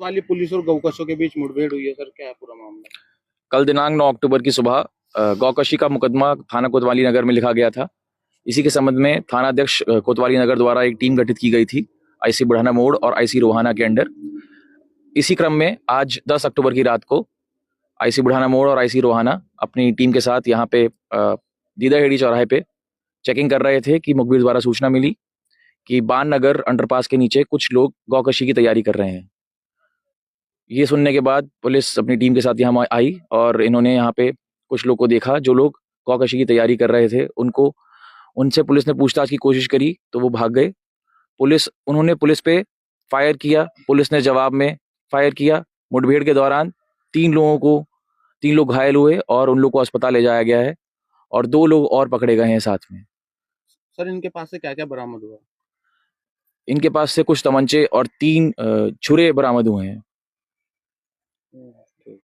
वाली पुलिस और गौकशों के बीच मुठभेड़ हुई है सर, क्या है पूरा मामला? कल दिनांक 9 अक्टूबर की सुबह गौकशी का मुकदमा थाना कोतवाली नगर में लिखा गया था। इसी के संबंध में थानाध्यक्ष कोतवाली नगर द्वारा एक टीम गठित की गई थी आईसी बुढ़ाना मोड़ और आईसी रोहाना के अंडर। इसी क्रम में आज 10 अक्टूबर की रात को आईसी बुढ़ाना मोड़ और आईसी रोहाना अपनी टीम के साथ यहाँ पे दीदाहेड़ी चौराहे पे चेकिंग कर रहे थे कि मुखबिर द्वारा सूचना मिली कि बान नगर अंडरपास के नीचे कुछ लोग गौकशी की तैयारी कर रहे हैं। ये सुनने के बाद पुलिस अपनी टीम के साथ यहाँ आई और इन्होंने यहाँ पे कुछ लोग को देखा जो लोग गौकशी की तैयारी कर रहे थे। उनसे पुलिस ने पूछताछ की कोशिश करी तो वो भाग गए। उन्होंने पुलिस पे फायर किया, पुलिस ने जवाब में फायर किया। मुठभेड़ के दौरान 3 लोग घायल हुए और उन लोग को अस्पताल ले जाया गया है और 2 लोग और पकड़े गए हैं साथ में। सर इनके पास से क्या क्या बरामद हुआ? इनके पास से कुछ तमंचे और 3 छुरे बरामद हुए हैं।